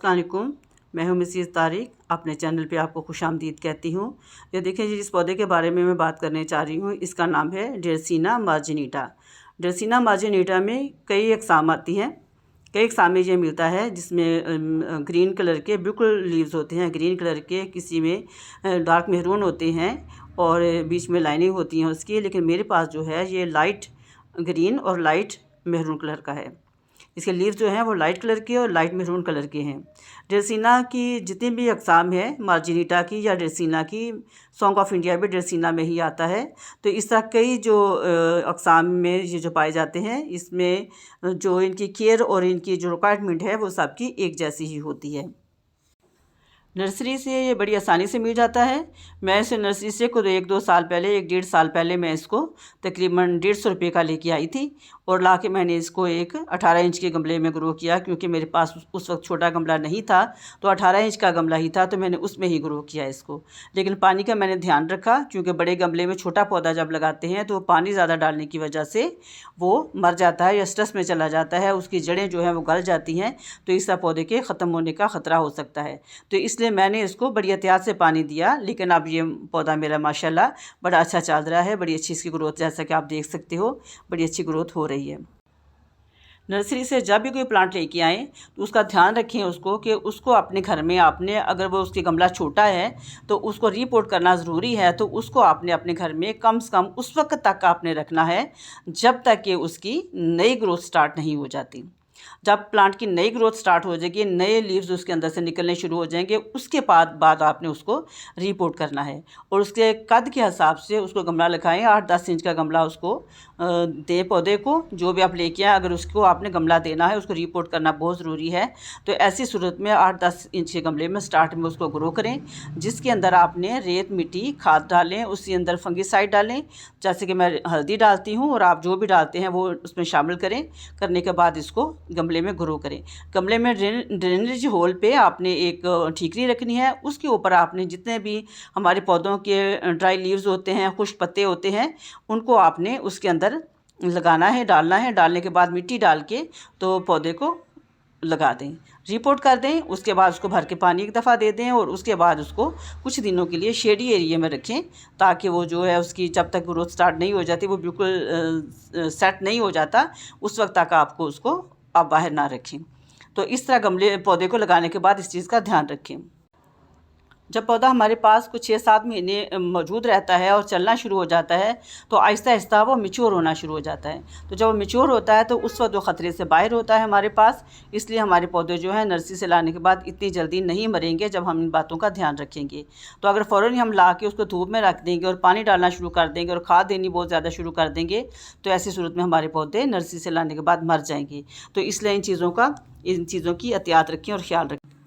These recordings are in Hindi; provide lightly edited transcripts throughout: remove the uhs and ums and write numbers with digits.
अस्सलामुअलैकुम, मैं हूं मिसेस तारिक। अपने चैनल पे आपको खुशामदीद कहती हूँ। ये देखिए, जिस पौधे के बारे में मैं बात करने चाह रही हूँ, इसका नाम है ड्रेसिना मार्जिनीटा। ड्रेसिना मार्जिनीटा में कई अक़साम आती हैं। कई अक़साम में ये मिलता है, जिसमें ग्रीन कलर के बिल्कुल लीव्स होते हैं, ग्रीन कलर के, किसी में डार्क मेहरून होते हैं और बीच में लाइनिंग होती हैं उसकी। लेकिन मेरे पास जो है ये लाइट ग्रीन और लाइट मेहरून कलर का है। इसके लीव्स जो हैं वो लाइट कलर के और लाइट मेरून कलर के हैं। ड्रेसिना की जितनी भी अक़साम है, मार्जिनीटा की या ड्रेसिना की, सॉन्ग ऑफ इंडिया भी ड्रेसिना में ही आता है। तो इस तरह कई जो अक़साम में ये जो पाए जाते हैं, इसमें जो इनकी केयर और इनकी जो रिक्वायरमेंट है वो सबकी एक जैसी ही होती है। नर्सरी से ये बड़ी आसानी से मिल जाता है। मैं इसे नर्सरी से खुद 1-2 साल पहले, 1-1.5 साल पहले मैं इसको तकरीबन 150 रुपये का लेके आई थी और लाके मैंने इसको एक 18 इंच के गमले में ग्रो किया, क्योंकि मेरे पास उस वक्त छोटा गमला नहीं था, तो 18 इंच का गमला ही था, तो मैंने उसमें ही ग्रो किया इसको। लेकिन पानी का मैंने ध्यान रखा, क्योंकि बड़े गमले में छोटा पौधा जब लगाते हैं तो पानी ज़्यादा डालने की वजह से वो मर जाता है या स्ट्रेस में चला जाता है, उसकी जड़ें जो हैं वो गल जाती हैं, तो इस तरह पौधे के ख़त्म होने का ख़तरा हो सकता है। तो इसलिए मैंने इसको बड़ी एहतियात से पानी दिया। लेकिन अब ये पौधा मेरा माशाल्लाह बड़ा अच्छा चल रहा है, बड़ी अच्छी इसकी ग्रोथ, जैसा कि आप देख सकते हो, बड़ी अच्छी ग्रोथ हो रही है। नर्सरी से जब भी कोई प्लांट लेके आएँ तो उसका ध्यान रखें उसको, कि उसको अपने घर में आपने, अगर वो उसकी गमला छोटा है तो उसको रीपोर्ट करना ज़रूरी है, तो उसको आपने अपने घर में कम से कम उस वक्त तक आपने रखना है जब तक कि उसकी नई ग्रोथ स्टार्ट नहीं हो जाती। जब प्लांट की नई ग्रोथ स्टार्ट हो जाएगी, नए लीव्स उसके अंदर से निकलने शुरू हो जाएंगे, उसके बाद आपने उसको रीपोर्ट करना है और उसके कद के हिसाब से उसको गमला लगाएं। 8-10 इंच का गमला उसको दें पौधे को, जो भी आप लेके आए, अगर उसको आपने गमला देना है, उसको रीपोर्ट करना बहुत ज़रूरी है। तो ऐसी सूरत में 8-10 इंच के गमले में स्टार्ट में उसको ग्रो करें, जिसके अंदर आपने रेत, मिट्टी, खाद डालें, उसके अंदर फंगिसाइड डालें, जैसे कि मैं हल्दी डालती हूँ, और आप जो भी डालते हैं वो उसमें शामिल करें। करने के बाद इसको गमले में ग्रो करें। गमले में ड्रेनेज होल पे आपने एक ठीकरी रखनी है, उसके ऊपर आपने जितने भी हमारे पौधों के ड्राई लीव्स होते हैं, खुश्क पत्ते होते हैं, उनको आपने उसके अंदर लगाना है, डालना है। डालने के बाद मिट्टी डाल के तो पौधे को लगा दें, रिपोर्ट कर दें। उसके बाद उसको भर के पानी एक दफ़ा दे दें और उसके बाद उसको कुछ दिनों के लिए शेडी एरिया में रखें, ताकि वो जो है उसकी जब तक ग्रोथ स्टार्ट नहीं हो जाती, वो बिल्कुल सेट नहीं हो जाता, उस वक्त तक आपको उसको आप बाहर ना रखें। तो इस तरह गमले पौधे को लगाने के बाद इस चीज़ का ध्यान रखें। जब पौधा हमारे पास कुछ 6-7 महीने मौजूद रहता है और चलना शुरू हो जाता है, तो आहिस्ता आहिस्ता वो मैच्योर होना शुरू हो जाता है। तो जब वो मैच्योर होता है तो उस वक्त वो ख़तरे से बाहर होता है हमारे पास। इसलिए हमारे पौधे जो हैं नर्सरी से लाने के बाद इतनी जल्दी नहीं मरेंगे, जब हम इन बातों का ध्यान रखेंगे। तो अगर फ़ौरन ही हम ला के उसको धूप में रख देंगे और पानी डालना शुरू कर देंगे और खाद देनी बहुत ज़्यादा शुरू कर देंगे, तो ऐसी सूरत में हमारे पौधे नर्सरी से लाने के बाद मर जाएंगे। तो इसलिए इन चीज़ों की एहतियात रखें और ख्याल रखें।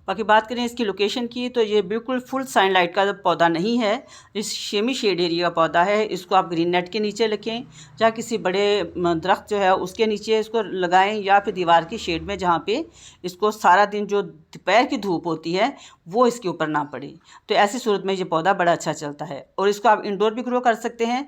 बाकी बात करें इसकी लोकेशन की, तो ये बिल्कुल फुल सनलाइट का पौधा नहीं है, इस सेमी शेड एरिया का पौधा है। इसको आप ग्रीन नेट के नीचे रखें, या किसी बड़े दरख्त जो है उसके नीचे इसको लगाएं, या फिर दीवार की शेड में, जहाँ पे इसको सारा दिन जो दोपहर की धूप होती है वो इसके ऊपर ना पड़े। तो ऐसी सूरत में ये पौधा बड़ा अच्छा चलता है। और इसको आप इंडोर भी ग्रो कर सकते हैं,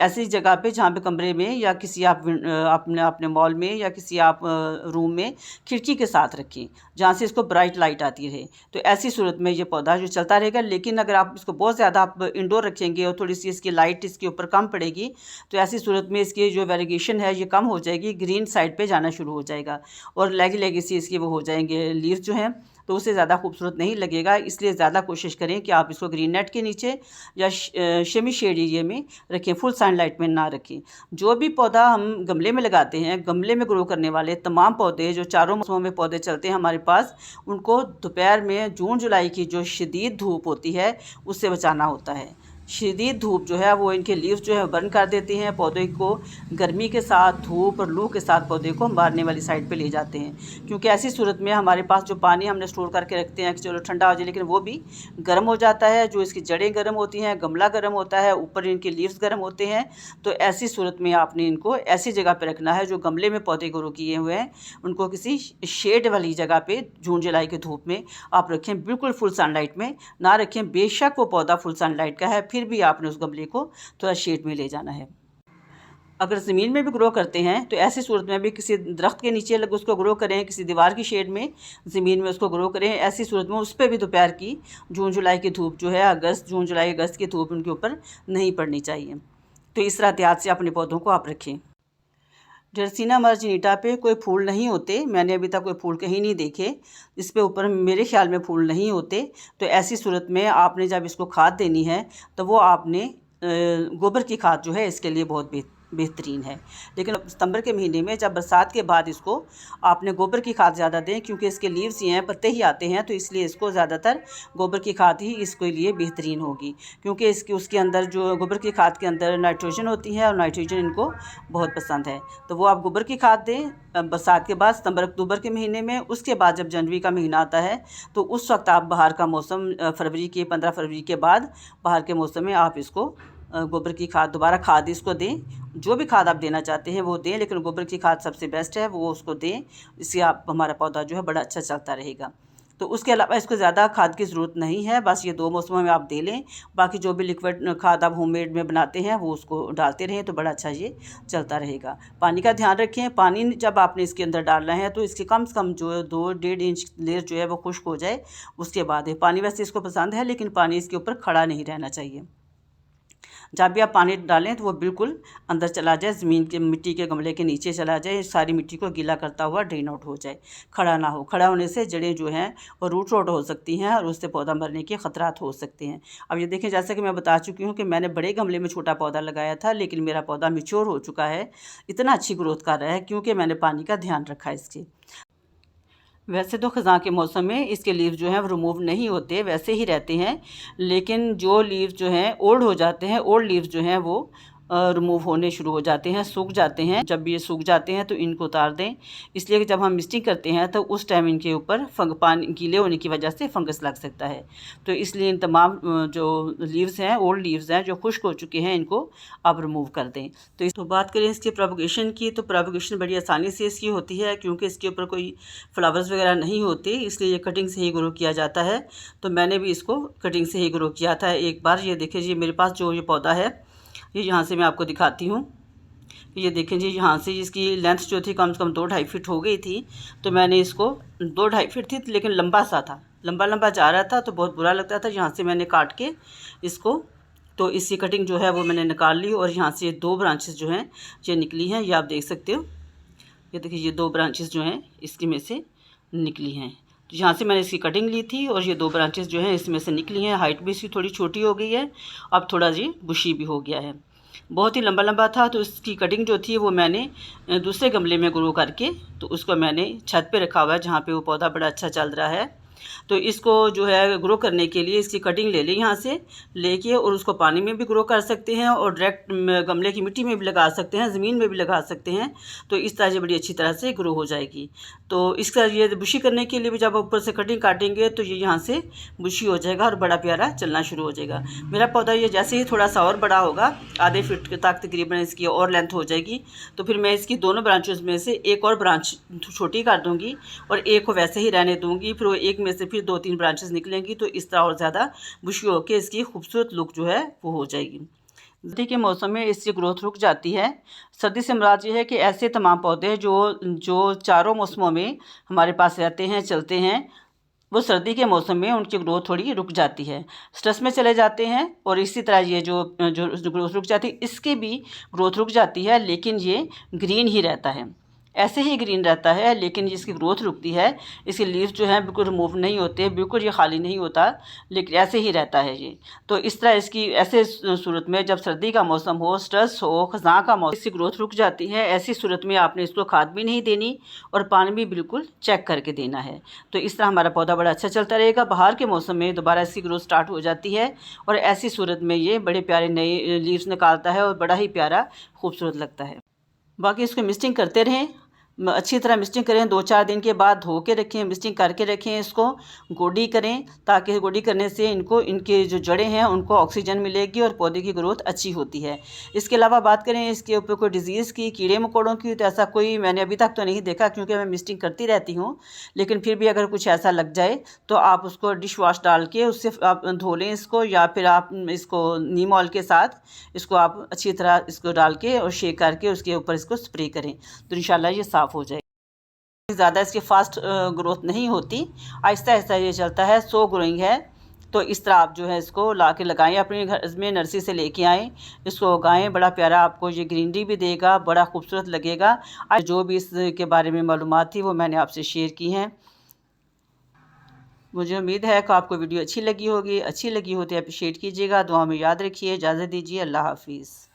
ऐसी जगह पे जहाँ पे कमरे में, या किसी आप अपने मॉल में, या किसी आप रूम में खिड़की के साथ रखें, जहाँ से इसको ब्राइट लाइट आती रहे। तो ऐसी सूरत में ये पौधा जो चलता रहेगा। लेकिन अगर आप इसको बहुत ज़्यादा आप इंडोर रखेंगे और थोड़ी सी इसकी लाइट इसके ऊपर कम पड़ेगी, तो ऐसी सूरत में इसकी जो वेरिगेशन है ये कम हो जाएगी, ग्रीन साइड पे जाना शुरू हो जाएगा और लेगी सी इसकी वो हो जाएंगे लीव्स जो हैं, तो उससे ज़्यादा खूबसूरत नहीं लगेगा। इसलिए ज़्यादा कोशिश करें कि आप इसको ग्रीन नेट के नीचे या सेमी शेड एरिया में रखें, फुल सनलाइट में ना रखें। जो भी पौधा हम गमले में लगाते हैं, गमले में ग्रो करने वाले तमाम पौधे जो चारों मौसमों में पौधे चलते हैं हमारे पास, उनको दोपहर में जून जुलाई की जो शदीद धूप होती है उससे बचाना होता है। शदीद धूप जो है वो इनके लीव्स जो है बर्न कर देती हैं, पौधे को गर्मी के साथ, धूप और लू के साथ पौधे को मारने वाली साइड पे ले जाते हैं। क्योंकि ऐसी सूरत में हमारे पास जो पानी हमने स्टोर करके रखते हैं कि चलो ठंडा हो जाए, लेकिन वो भी गर्म हो जाता है। जो इसकी जड़ें गर्म होती हैं, गमला गर्म होता है, ऊपर इनके लीव्स गर्म होते हैं। तो ऐसी सूरत में आपने इनको ऐसी जगह पर रखना है, जो गमले में पौधे ग्रो किए हुए हैं उनको किसी शेड वाली जगह पर जून जुलाई की धूप में आप रखें, बिल्कुल फुल सनलाइट में ना रखें। बेशक वो पौधा फुल सनलाइट का है, फिर भी आपने उस गमले को थोड़ा शेड में ले जाना है। अगर ज़मीन में भी ग्रो करते हैं तो ऐसी सूरत में भी किसी दरख्त के नीचे लग उसको ग्रो करें, किसी दीवार की शेड में ज़मीन में उसको ग्रो करें। ऐसी सूरत में उस पर भी दोपहर की जून जुलाई की धूप जो है, जून जुलाई अगस्त की धूप उनके ऊपर नहीं पड़नी चाहिए। तो इस तरह एहतियात से अपने पौधों को आप रखें। ड्रेसिना मार्जिनिटा पे कोई फूल नहीं होते, मैंने अभी तक कोई फूल कहीं नहीं देखे, इस पे ऊपर मेरे ख्याल में फूल नहीं होते। तो ऐसी सूरत में आपने जब इसको खाद देनी है तो वो आपने गोबर की खाद जो है इसके लिए बहुत बेहतरीन है। लेकिन सितंबर के महीने में जब बरसात के बाद इसको आपने गोबर की खाद ज़्यादा दें, क्योंकि इसके लीव्स ही हैं, पत्ते ही आते हैं, तो इसलिए इसको ज़्यादातर गोबर की खाद ही इसके लिए बेहतरीन होगी, क्योंकि उसके अंदर जो गोबर की खाद के अंदर नाइट्रोजन होती है और नाइट्रोजन इनको बहुत पसंद है। तो वो आप गोबर की खाद दें बरसात के बाद, सितंबर अक्टूबर के महीने में। उसके बाद जब जनवरी का महीना आता है तो उस वक्त आप बाहर का मौसम 15 फरवरी के बाद बाहर के मौसम में आप इसको गोबर की खाद दोबारा खाद इसको दें। जो भी खाद आप देना चाहते हैं वो दें, लेकिन गोबर की खाद सबसे बेस्ट है, वो उसको दें। इससे आप हमारा पौधा जो है बड़ा अच्छा चलता रहेगा। तो उसके अलावा इसको ज़्यादा खाद की ज़रूरत नहीं है, बस ये 2 मौसमों में आप दे लें। बाकी जो भी लिक्विड खाद आप होममेड में बनाते हैं वो उसको डालते रहें तो बड़ा अच्छा ये चलता रहेगा। पानी का ध्यान रखें, पानी जब आपने इसके अंदर डालना है तो इसके कम से कम जो 2-1.5 इंच लेयर जो है वो खुश्क हो जाए, उसके बाद पानी वैसे इसको पसंद है, लेकिन पानी इसके ऊपर खड़ा नहीं रहना चाहिए। जब भी आप पानी डालें तो वो बिल्कुल अंदर चला जाए, ज़मीन के मिट्टी के गमले के नीचे चला जाए, सारी मिट्टी को गीला करता हुआ ड्रेन आउट हो जाए, खड़ा ना हो। खड़ा होने से जड़ें जो हैं वो रूट आउट हो सकती हैं और उससे पौधा मरने के ख़तरात हो सकते हैं। अब ये देखें, जैसा कि मैं बता चुकी हूँ कि मैंने बड़े गमले में छोटा पौधा लगाया था, लेकिन मेरा पौधा मैच्योर हो चुका है, इतना अच्छी ग्रोथ कर रहा है क्योंकि मैंने पानी का ध्यान रखा है इसकी। वैसे तो ख़ज़ां के मौसम में इसके लीव जो हैं वो रिमूव नहीं होते, वैसे ही रहते हैं, लेकिन जो लीव जो हैं ओल्ड हो जाते हैं, ओल्ड लीव जो हैं वो रिमूव होने शुरू हो जाते हैं, सूख जाते हैं। जब ये सूख जाते हैं तो इनको उतार दें, इसलिए कि जब हम मिस्टिंग करते हैं तो उस टाइम इनके ऊपर पानी गीले होने की वजह से फंगस लग सकता है। तो इसलिए इन तमाम जो लीव्स हैं, ओल्ड लीव्स हैं जो खुश्क हो चुके हैं, इनको आप रिमूव कर दें। तो बात करें इसकी प्रोपगेशन की, तो प्रोपगेशन बड़ी आसानी से इसकी होती है, क्योंकि इसके ऊपर कोई फ्लावर्स वगैरह नहीं होते, इसलिए ये कटिंग से ही ग्रो किया जाता है। तो मैंने भी इसको कटिंग से ही ग्रो किया था एक बार। ये देखिए जी, मेरे पास जो ये पौधा है, ये यहाँ से मैं आपको दिखाती हूँ। ये देखें जी, यहाँ से इसकी लेंथ जो थी कम से कम 2-2.5 फीट हो गई थी। तो मैंने इसको 2-2.5 फीट थी, लेकिन लंबा सा था, लंबा लंबा जा रहा था, तो बहुत बुरा लगता था। यहाँ से मैंने काट के इसको, तो इसकी कटिंग जो है वो मैंने निकाल ली और यहाँ से 2 ब्रांचेस जो हैं ये निकली हैं, ये आप देख सकते हो। ये देखिए, ये 2 ब्रांचेस जो हैं इसकी में से निकली हैं। तो यहाँ से मैंने इसकी कटिंग ली थी और ये 2 ब्रांचेस जो हैं इसमें से निकली हैं। हाइट भी इसकी थोड़ी छोटी हो गई है, अब थोड़ा जी बुशी भी हो गया है। बहुत ही लंबा लंबा था, तो इसकी कटिंग जो थी वो मैंने दूसरे गमले में ग्रो करके तो उसको मैंने छत पे रखा हुआ है, जहाँ पे वो पौधा बड़ा अच्छा चल रहा है। तो इसको जो है ग्रो करने के लिए इसकी कटिंग ले ली यहाँ से लेके, और उसको पानी में भी ग्रो कर सकते हैं और डायरेक्ट गमले की मिट्टी में भी लगा सकते हैं, ज़मीन में भी लगा सकते हैं। तो इस तरह से बड़ी अच्छी तरह से ग्रो हो जाएगी। तो इसका ये बुशी करने के लिए भी जब ऊपर से कटिंग काटेंगे तो ये यहाँ से बुशी हो जाएगा और बड़ा प्यारा चलना शुरू हो जाएगा। मेरा पौधा ये जैसे ही थोड़ा सा और बड़ा होगा, आधे फीट तक तकरीबन इसकी और लेंथ हो जाएगी, तो फिर मैं इसकी दोनों ब्रांचेस में से एक और ब्रांच छोटी कर दूँगी और एक को वैसे ही रहने दूँगी। फिर वो एक में से फिर 2-3 ब्रांचेस निकलेंगी, तो इस तरह और ज़्यादा बुशी होकर इसकी खूबसूरत लुक जो है वो हो जाएगी। सर्दी के मौसम में इसकी ग्रोथ रुक जाती है। सर्दी से मुराद ये है कि ऐसे तमाम पौधे जो चारों मौसमों में हमारे पास रहते हैं, चलते हैं, वो सर्दी के मौसम में उनकी ग्रोथ थोड़ी रुक जाती है, स्ट्रेस में चले जाते हैं। और इसी तरह ये जो ग्रोथ रुक जाती है, इसकी भी ग्रोथ रुक जाती है, लेकिन ये ग्रीन ही रहता है, ऐसे ही ग्रीन रहता है, लेकिन इसकी ग्रोथ रुकती है। इसके लीव्स जो हैं बिल्कुल रिमूव नहीं होते, बिल्कुल ये खाली नहीं होता, लेकिन ऐसे ही रहता है ये। तो इस तरह इसकी ऐसे सूरत में जब सर्दी का मौसम हो, स्ट्रेस हो, खज़ां का मौसम, इसकी ग्रोथ रुक जाती है। ऐसी सूरत में आपने इसको खाद भी नहीं देनी और पानी भी बिल्कुल चेक करके देना है। तो इस तरह हमारा पौधा बड़ा अच्छा चलता रहेगा। बाहर के मौसम में दोबारा इसकी ग्रोथ स्टार्ट हो जाती है और ऐसी सूरत में ये बड़े प्यारे नए लीव्स निकालता है और बड़ा ही प्यारा खूबसूरत लगता है। बाकी इसको मिस्टिंग करते रहें, अच्छी तरह मिस्टिंग करें। 2-4 दिन के बाद धो के रखें, मिस्टिंग करके रखें, इसको गोडी करें, ताकि गोडी करने से इनके जो जड़ें हैं उनको ऑक्सीजन मिलेगी और पौधे की ग्रोथ अच्छी होती है। इसके अलावा बात करें इसके ऊपर कोई डिजीज़ की, कीड़े मकोड़ों की, तो ऐसा कोई मैंने अभी तक तो नहीं देखा, क्योंकि मैं मिस्टिंग करती रहती हूँ। लेकिन फिर भी अगर कुछ ऐसा लग जाए तो आप उसको डिश वॉश डाल के उससे आप धो लें इसको, या फिर आप इसको नीम ऑयल के साथ इसको आप अच्छी तरह इसको डाल के और शेक करके उसके ऊपर इसको स्प्रे करें, तो इंशाल्लाह ये साफ़ हो जाएगी। ज़्यादा इसकी फास्ट ग्रोथ नहीं होती, आहिस्ता आहिस्ता ये चलता है, स्लो ग्रोइंग है। तो इस तरह आप जो है इसको ला के लगाएँ, अपने घर में नर्सरी से लेके आएँ, इसको उगाएँ। बड़ा प्यारा आपको ये ग्रीनरी भी देगा, बड़ा खूबसूरत लगेगा। आज जो भी इसके बारे में मालूमात थी वो मैंने आपसे शेयर की हैं। मुझे उम्मीद है कि आपको वीडियो अच्छी लगी होगी। अच्छी लगी हो तो अप्रिशिएट कीजिएगा। दुआ में याद रखिए। इजाज़त दीजिए। अल्लाह हाफ़िज़।